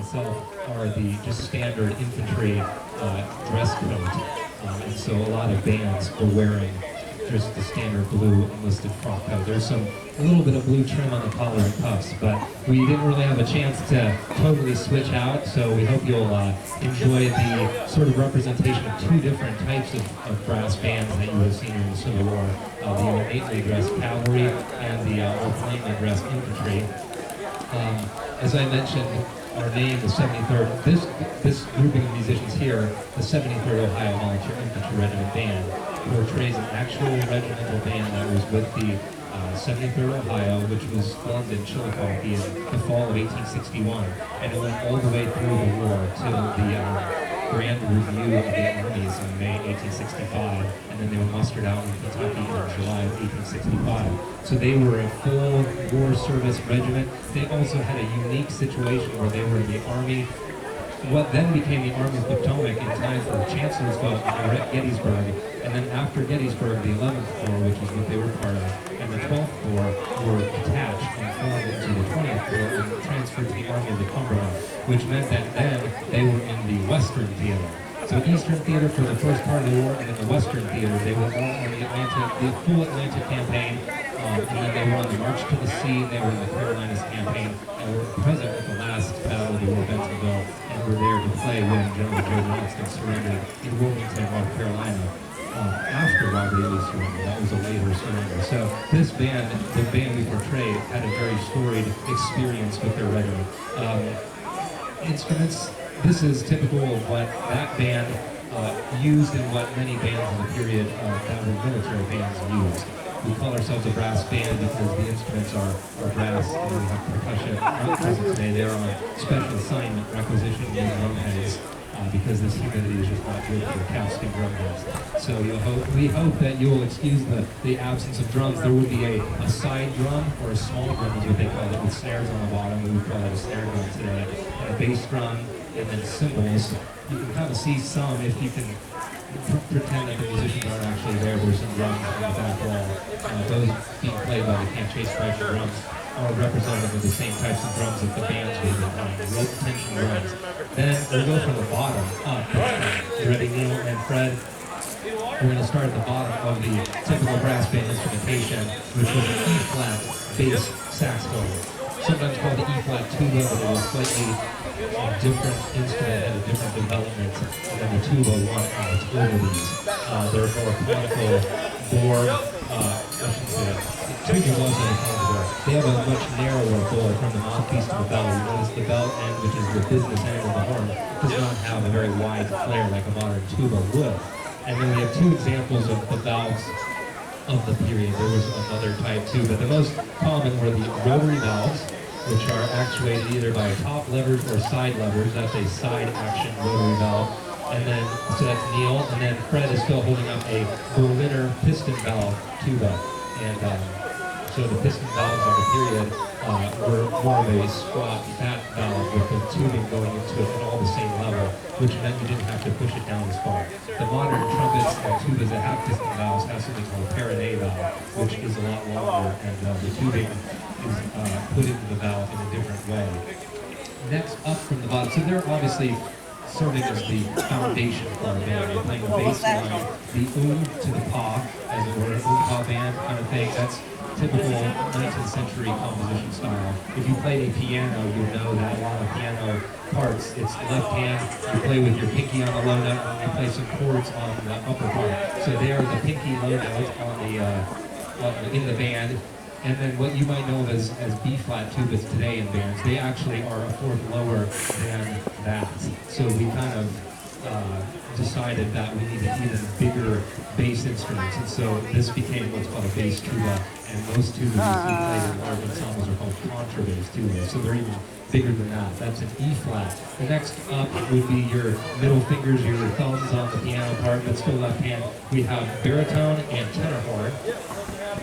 itself are the just standard infantry dress code. And so a lot of bands were wearing just the standard blue enlisted frock coat. There's a little bit of blue trim on the collar and cuffs, but we didn't really have a chance to totally switch out, so we hope you'll enjoy the sort of representation of two different types of brass bands that you would have seen in the Civil War, the ornately dressed cavalry and the more plainly dressed infantry. As I mentioned, our name, the 73rd, this grouping of musicians here, the 73rd Ohio Volunteer Infantry Regiment Band, portrays an actual regimental band that was with the 73rd Ohio, which was formed in Chillicothe in the fall of 1861, and it went all the way through the war till the Grand Review of the Armies in May 1865, and then they were mustered out in Kentucky in July of 1865. So they were a full war service regiment. They also had a unique situation where they were in the Army, what then became the Army of the Potomac in time for Chancellorsville at Gettysburg, and then after Gettysburg, the 11th Corps, which is what they were part of, and the 12th Corps were detached and formed into the 20th Corps and transferred to the Army of the Cumberland, which meant that then they were in the Western Theater. So Eastern Theater for the first part of the war, and in the Western Theater, they were all on the full Atlantic campaign, and then they were on the March to the Sea, they were in the Carolinas campaign, and were present at the last battle of the war of Bentonville, and were there to play when General Joe Johnston surrendered in Wilmington, North Carolina. After Robert E. Lee surrendered. That was a later surrender. So this band, the band we portray, had a very storied experience with their regiment. Instruments, this is typical of what that band used and what many bands in the period that were military bands used. We call ourselves a brass band because the instruments are brass, and we have percussion not present today. They're on special assignment requisition in drum heads. Because this humidity is just not good for casting drum heads. So we hope that you will excuse the absence of drums. There would be a side drum, or a small drum is what they call it, with snares on the bottom. We would call it a snare drum today. And a bass drum, and then cymbals. You can kind of see some if you can pretend that the musicians aren't actually there. There's some drums on the back wall. Those being played by the Camp Chase Pressure drums are representative of the same types of drums that the bands would have been rope tension drums. Then we'll go from the bottom up. You ready, Neil and Fred? We're going to start at the bottom of the typical brass band instrumentation, which was an E-flat bass saxophone. Sometimes called the E-flat tuba, but it was slightly different instrument and a different development than the tuba one out over these. They're more conical bore, tuba was in a conical. They have a much narrower bore from the mouthpiece to the bell. You notice the bell end, which is the business end of the horn, does not have a very wide flare like a modern tuba would. And then we have two examples of the valves of the period. There was another type too, but the most common were the rotary valves, which are actuated either by top levers or side levers. That's a side action rotary valve. And then, so that's Neil, and then Fred is still holding up a Berliner piston valve tuba. And so the piston valves on the period were more of a squat, fat valve with the tubing going into it at all the same level, which meant you didn't have to push it down as far. The modern trumpets and tubas that have piston valves have something called a Perronet valve, which is a lot longer, and the tubing is put into the valve in a different way. Next up from the bottom, so they're obviously serving as the foundation for our band. We're playing the bass line, the to the pa, as it were, pa band kind of thing. That's typical 19th century composition style. If you play a piano, you'll know that a lot of piano parts, it's left hand, you play with your pinky on the low note, and you play some chords on the upper part. So they are the pinky low note on the in the band. And then what you might know of as B-flat tubas today in bands, they actually are a fourth lower than that. So we kind of decided that we needed even bigger bass instruments, and so this became what's called a bass tuba, and most tubas you play in large ensembles are called contrabass tubas, so they're even bigger than that. That's an E-flat. The next up would be your middle fingers, your thumbs on the piano part, but still left hand. We have baritone and tenor horn.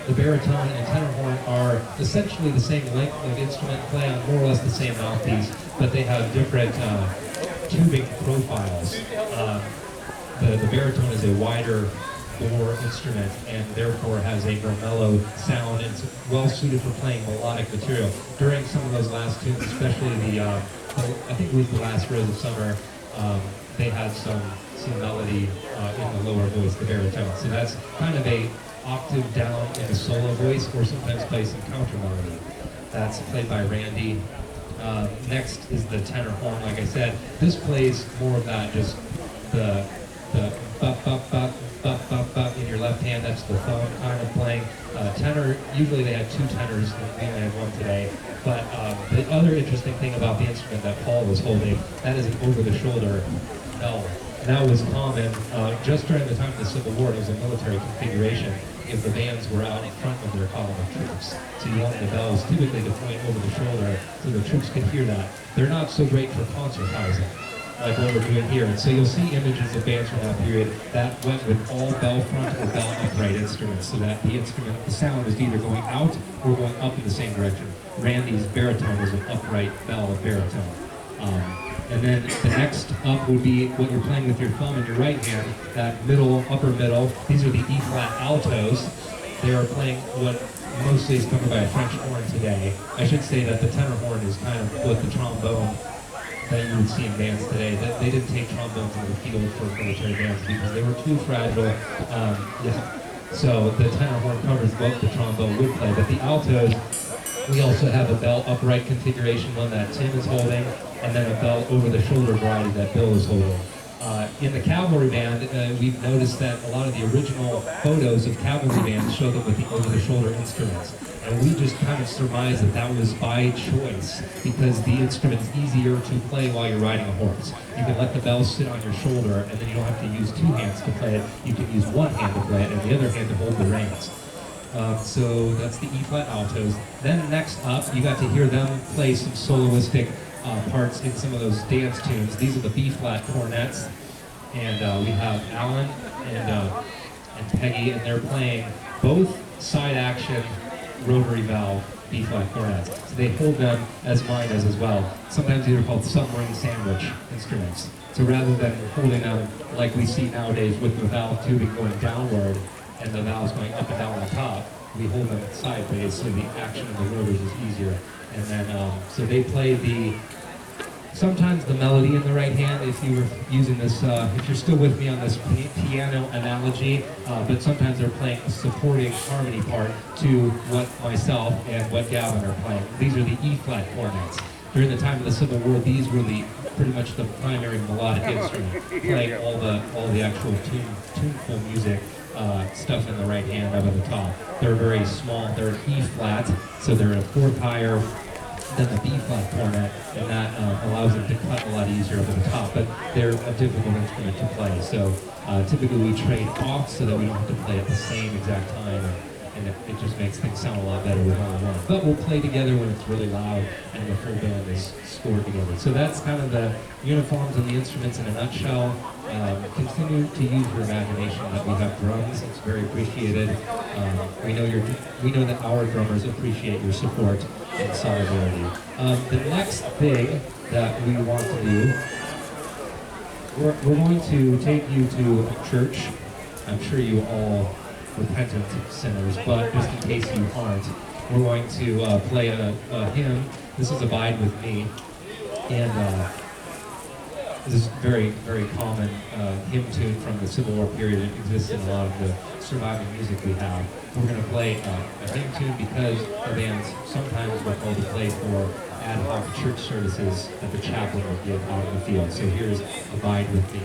The baritone and tenor horn are essentially the same length of instrument, play on more or less the same mouthpiece, but they have different tubing profiles. The baritone is a wider bore instrument and therefore has a more mellow sound and it's well suited for playing melodic material. During some of those last tunes, especially I think it was the last Rose of Summer, they had some melody in the lower voice, the baritone. So that's kind of a octave down in the solo voice, or sometimes play some counter melody. That's played by Randy. Next is the tenor horn. Like I said, this plays more of that, just the bop bop bop bop bop bop in your left hand. That's the thumb kind of playing. Tenor, usually they have two tenors. We only have one today. But the other interesting thing about the instrument that Paul was holding, that is an over-the-shoulder bell. That was common just during the time of the Civil War. It was a military configuration if the bands were out in front of their column of troops. So you wanted the bells typically to point over the shoulder so the troops could hear that. They're not so great for concertizing like what we're doing here. And so you'll see images of bands from that period that went with all bell front or bell upright instruments, so that the instrument, the sound is either going out or going up in the same direction. Randy's baritone is an upright bell baritone. And then the next up would be what you're playing with your thumb in your right hand, that middle, upper middle. These are the E-flat altos. They are playing what mostly is covered by a French horn today. I should say that the tenor horn is kind of what the trombone that you would see in bands today. They didn't take trombones into the field for military bands because they were too fragile. So the tenor horn covers what the trombone would play. But the altos, we also have a bell upright configuration, one that Tim is holding, and then a bell over-the-shoulder variety that Bill is holding. In the cavalry band, we've noticed that a lot of the original photos of cavalry bands show them with the over-the-shoulder instruments. And we just kind of surmised that that was by choice because the instrument is easier to play while you're riding a horse. You can let the bell sit on your shoulder and then you don't have to use two hands to play it. You can use one hand to play it and the other hand to hold the reins. So that's the E-flat altos. Then next up, you got to hear them play some soloistic parts in some of those dance tunes. These are the B-flat cornets, and we have Alan and Peggy, and they're playing both side action rotary valve B-flat cornets. So they hold them as minors as well. Sometimes these are called submarine sandwich instruments. So rather than holding them like we see nowadays with the valve tubing going downward and the valves going up and down on top, we hold them sideways so the action of the rotors is easier. And then, so they play sometimes the melody in the right hand, if you were using this, if you're still with me on this piano analogy, but sometimes they're playing a supporting harmony part to what myself and what Gavin are playing. These are the E-flat cornets. During the time of the Civil War, these were pretty much the primary melodic instrument, playing all the actual tuneful music. Stuff in the right hand up at the top. They're very small. They're an E-flat, so they're a fourth higher than the B-flat cornet, and that allows them to cut a lot easier up at the top. But they're a difficult instrument to play. So typically we trade off so that we don't have to play at the same exact time, and it just makes things sound a lot better with only one. But we'll play together when it's really loud and the full band is scored together. So that's kind of the uniforms and the instruments in a nutshell. Continue to use your imagination. That we have drums; it's very appreciated. We know that our drummers appreciate your support and solidarity. The next thing that we want to do, we're going to take you to a church. I'm sure you all repentant sinners, but just in case you aren't, we're going to play a hymn. This is Abide With Me, and this is very, very common hymn tune from the Civil War period. It exists in a lot of the surviving music we have. We're going to play a hymn tune because the bands sometimes were called to play for ad hoc church services that the chaplain would give out in the field. So here's Abide With Me.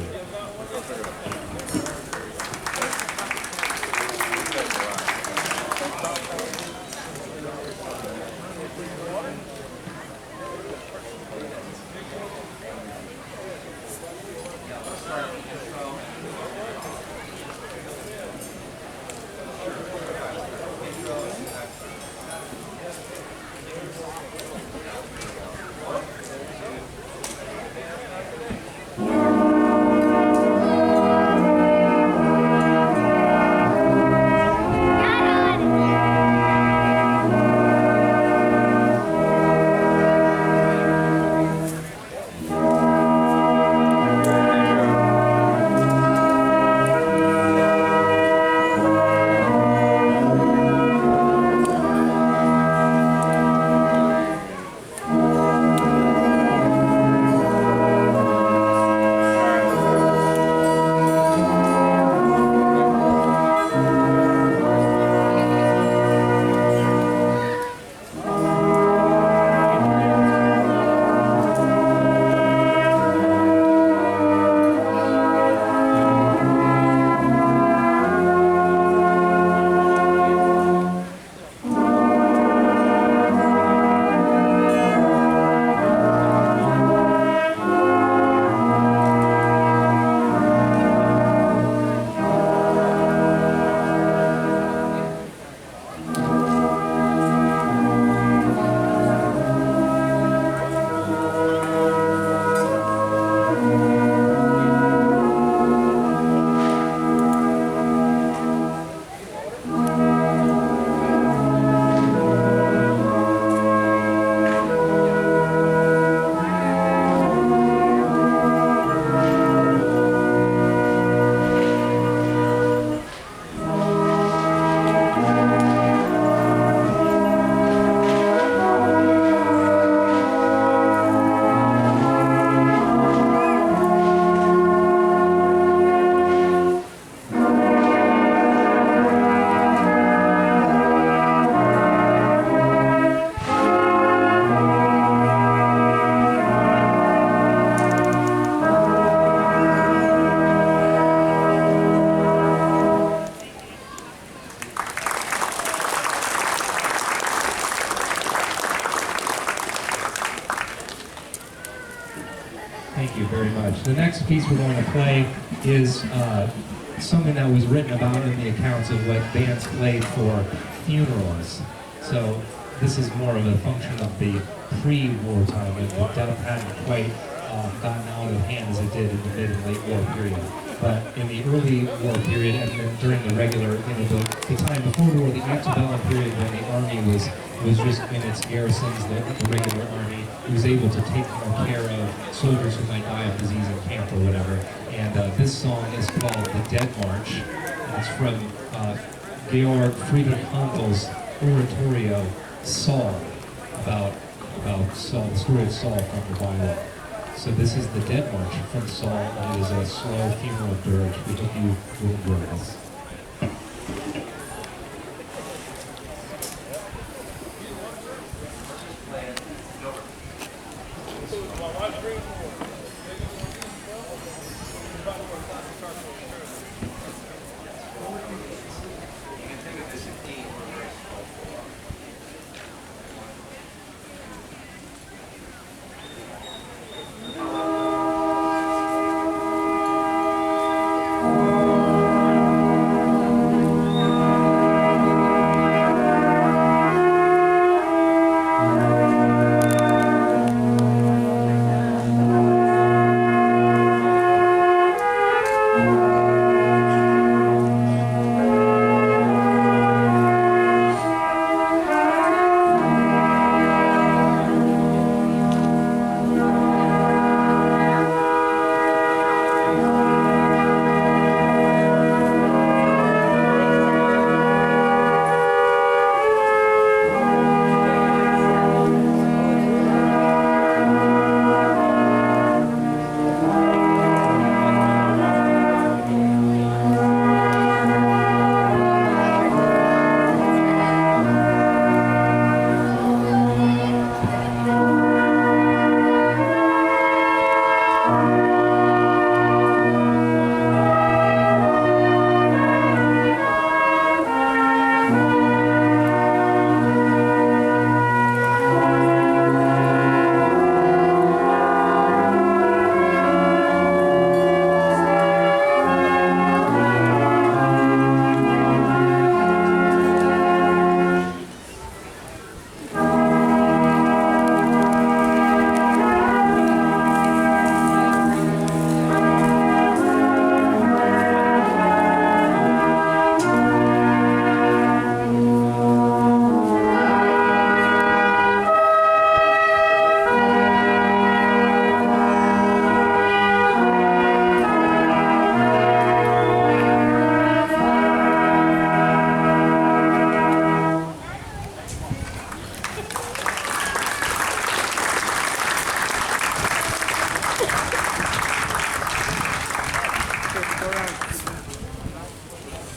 Thank you very much. The next piece we're going to play is something that was written about in the accounts of what bands played for funerals. So this is more of a function of the pre-war time when the death hadn't quite gotten out of hand as it did in the mid and late war period. But in the early war period and then during the regular, the time before the war, the antebellum period when the army was just in its garrisons, the regular army, it was able to take more care of soldiers who might die of disease in camp or whatever. And this song is called The Dead March. And it's from Georg Friedrich Handel's oratorio Saul, about Saul, the story of Saul from the Bible. So this is The Dead March from Saul, and it is a slow funeral dirge. We hope you will enjoy this.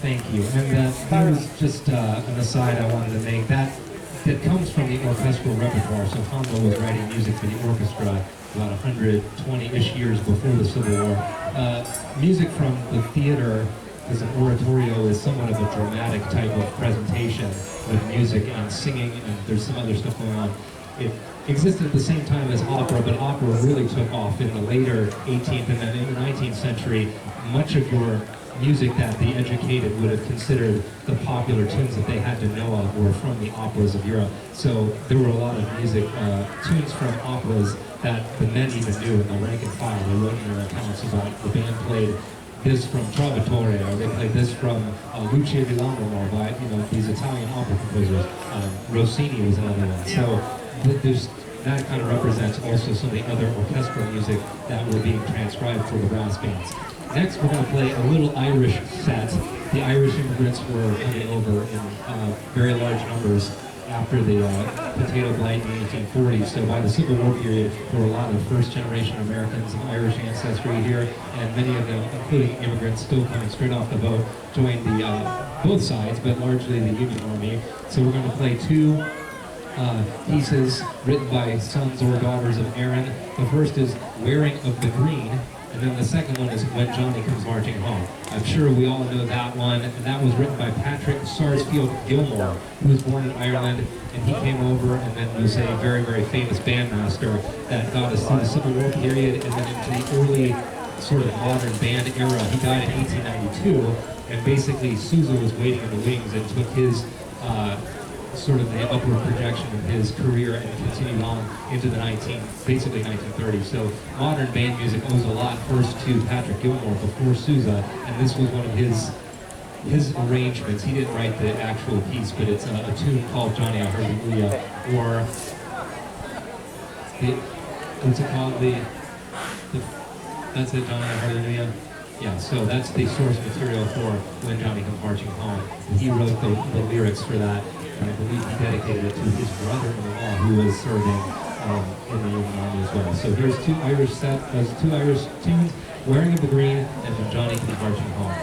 Thank you. And that was just an aside I wanted to make. That comes from the orchestral repertoire. So Handel was writing music for the orchestra about 120-ish years before the Civil War. Music from the theater as an oratorio is somewhat of a dramatic type of presentation with music and singing, and there's some other stuff going on. It existed at the same time as opera, but opera really took off in the later 18th and then in the 19th century. Much of your music that the educated would have considered the popular tunes that they had to know of were from the operas of Europe. So there were a lot of music, tunes from operas that the men even knew in the rank and file. They wrote in their accounts about the band played this from Trovatore, or they played this from Lucia di Lammermoor by these Italian opera composers. Rossini was another one. So that kind of represents also some of the other orchestral music that were being transcribed for the brass bands. Next, we're going to play a little Irish set. The Irish immigrants were coming over in very large numbers after the potato blight in the 1840s. So by the Civil War period, there were a lot of first-generation Americans of Irish ancestry here, and many of them, including immigrants still coming straight off the boat, joined both sides, but largely the Union Army. So we're going to play two pieces written by sons or daughters of Erin. The first is Wearing of the Green, And then the second one is When Johnny Comes Marching Home. I'm sure we all know that one, and that was written by Patrick Sarsfield Gilmore, who was born in Ireland, and he came over and then was a very, very famous bandmaster that got us through the Civil War period and then into the early sort of modern band era. He died in 1892, and basically Sousa was waiting in the wings and took his sort of the upward projection of his career and continued on into the basically 1930s. So modern band music owes a lot first to Patrick Gilmore before Sousa, and this was one of his arrangements. He didn't write the actual piece, but it's a tune called Johnny I Heard Hallelujah, or what's it called? That's it, Johnny I Heard Hallelujah. Yeah, so that's the source material for When Johnny Comes Marching Home. He wrote the lyrics for that, and I believe he dedicated it to his brother-in-law who was serving in the Union Army as well. So here's two Irish tunes, Wearing of the Green and When Johnny Comes Marching Home.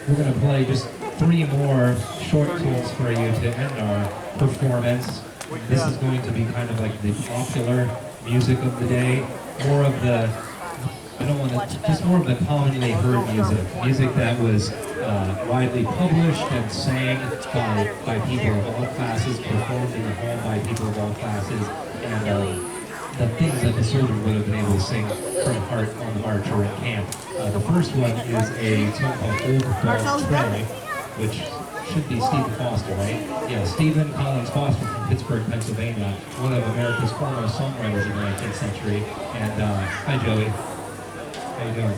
We're going to play just three more short tunes for you to end our performance. This is going to be kind of like the popular music of the day, more of the, I don't want to, just more of the commonly heard music that was widely published and sang by people of all classes, performed in the home by people of all classes, and the things that the soldier would have been able to sing from heart on the march or in camp. The first one is a tune called Old Dog Tray, which should be Stephen Foster, right? Yeah, Stephen Collins Foster from Pittsburgh, Pennsylvania, one of America's foremost songwriters in the 19th century. And hi, Joey. How you doing?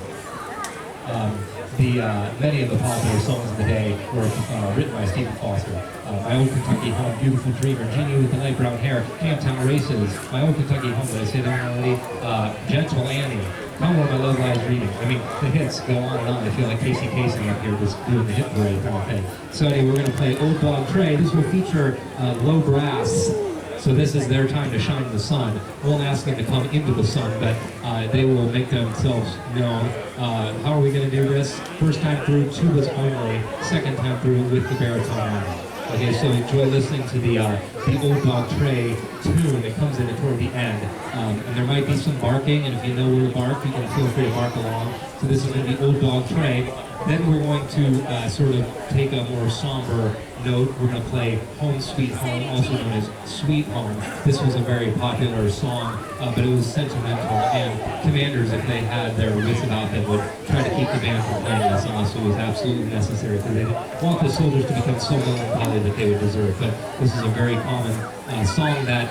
Many of the popular songs of the day were written by Stephen Foster. My Old Kentucky Home, Beautiful Dreamer, Genie with the Light Brown Hair, Camptown Races, My Old Kentucky Home, did I say that already? Gentle Annie, Come Where My Love Lies Reading. I mean, the hits go on and on. I feel like Casey Kasem up here just doing the hit parade kind of thing. So anyway, we're going to play Old Dog Tray. This will feature low brass. So this is their time to shine the sun. I won't ask them to come into the sun, but they will make themselves known. How are we going to do this? First time through, tubas only. Second time through with the baritone only. Okay, so enjoy listening to the Old Dog Tray tune that comes in toward the end. And there might be some barking, and if you know where to bark, you can feel free to bark along. So this is going to be Old Dog Tray. Then we're going to sort of take a more somber note. We're going to play Home Sweet Home, also known as Sweet Home. This was a very popular song, but it was sentimental, and commanders, if they had their wits about them, would try to keep the band from playing this unless it was absolutely necessary, because they didn't want the soldiers to become so melancholy that they would deserve. But this is a very common song that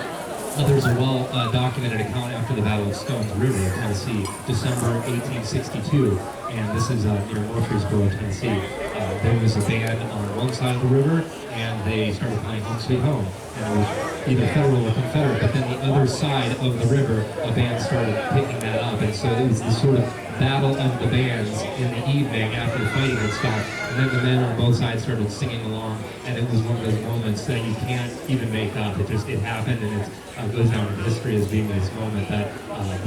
there's a well-documented account after the Battle of Stones River in Tennessee, December 1862, and this is near Murfreesboro, Tennessee. There was a band on one side of the river, and they started playing Home Sweet Home. And it was either Federal or Confederate, but then the other side of the river, a band started picking that up, and so it was this sort of battle of the bands in the evening after the fighting had stopped. And then the men on both sides started singing along, and it was one of those moments that you can't even make up. It happened, and it goes down in history as being this moment that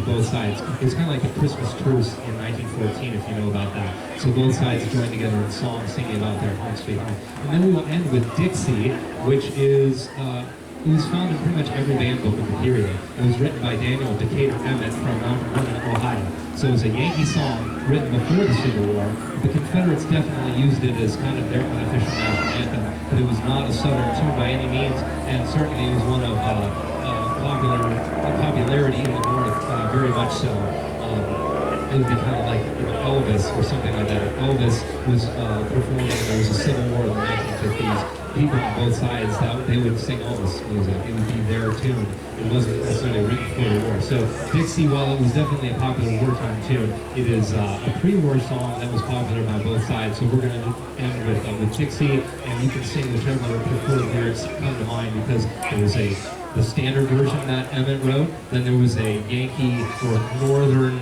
both sides, it was kind of like the Christmas truce in 1914, if you know about that. So both sides joined together in song singing about their Home Sweet Home. And then we will end with Dixie, which is, it was found in pretty much every band book of the period. It was written by Daniel Decatur Emmett from Mount Vernon, Ohio. So it was a Yankee song written before the Civil War. The Confederates definitely used it as kind of their unofficial national anthem, but it was not a Southern tune by any means, and certainly it was one of popularity in the North, very much so. It would be kind of like Elvis or something like that. If Elvis was performing, there was a Civil War in the 1950s. People on both sides, they would sing Elvis music. It would be their tune. It wasn't necessarily written for the war. So Dixie, while it was definitely a popular wartime tune, it is a pre-war song that was popular by both sides. So we're going to end with Dixie, and you can sing whichever preferred lyrics come to mind, because there was the standard version that Emmett wrote, then there was a Yankee or Northern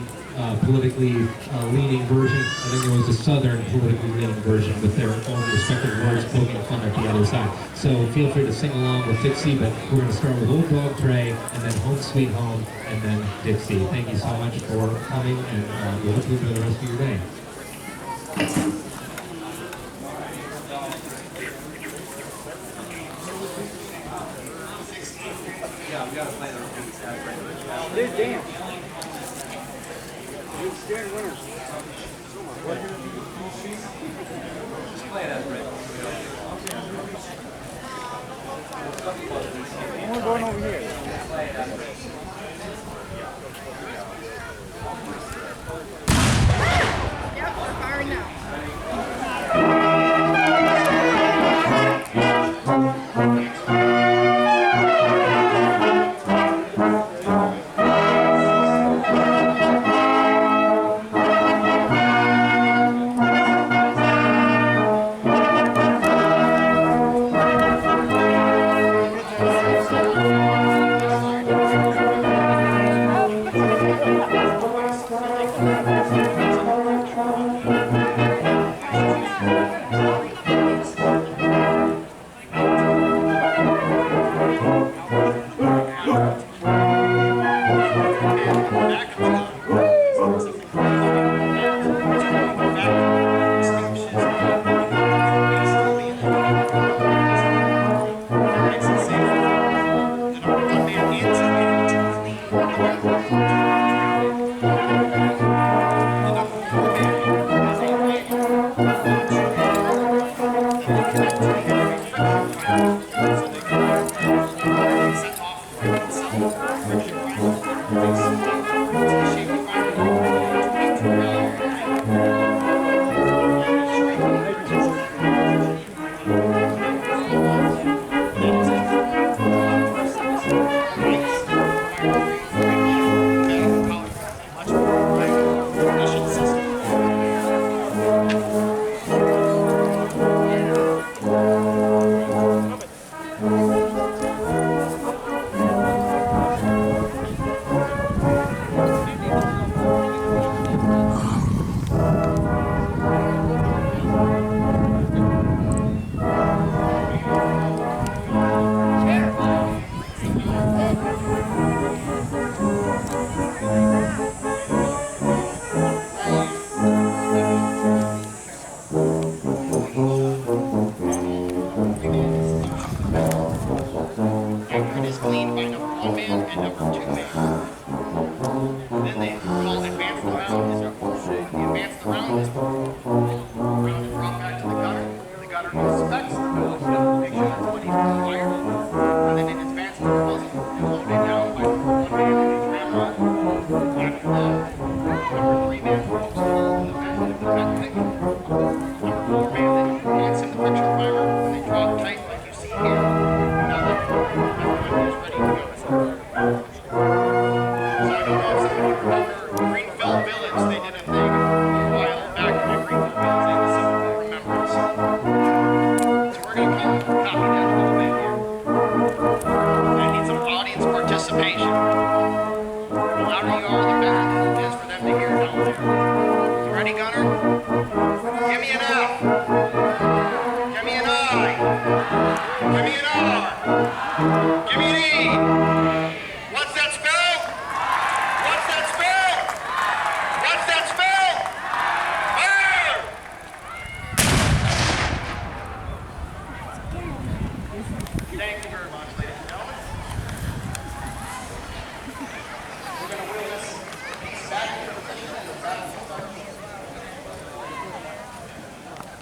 politically leaning version, and then there was a Southern politically leaning version with their own respective words poking fun at the other side. So feel free to sing along with Dixie, but we're going to start with Old Dog Tray, and then Home Sweet Home, and then Dixie. Thank you so much for coming, and we'll hope you enjoy the rest of your day. Yeah, we gotta play the Dude, damn. You're scared winner. Just play it as written. We're going over here. Play it as written. Yep, we're firing now. After it is cleaned by number 1 man and number 2 man. Then they call advanced around is the advanced around is round and brought back to the gutter. The gutter inspects, make sure it's what he's required. And then it advances to the muzzle and loaded down by number 1 man and his ramrod. After that, number 3 man pokes a hole in the vent of the vent pick. Number 4 man then plants in the friction fiber and they drop tight like you see here. Now everyone is ready to go. Greenfield Village, they did a thing a while back at Greenfield Village, they did some remembrance. So we're going to copy that a little bit here. I need some audience participation. The louder you are, the better it is for them to hear down there. You ready, Gunner? Give me an F. Give me an I. Give me an R. Give me an E. What's that spell? What's that spell? What's that spell? Fire! Thank you.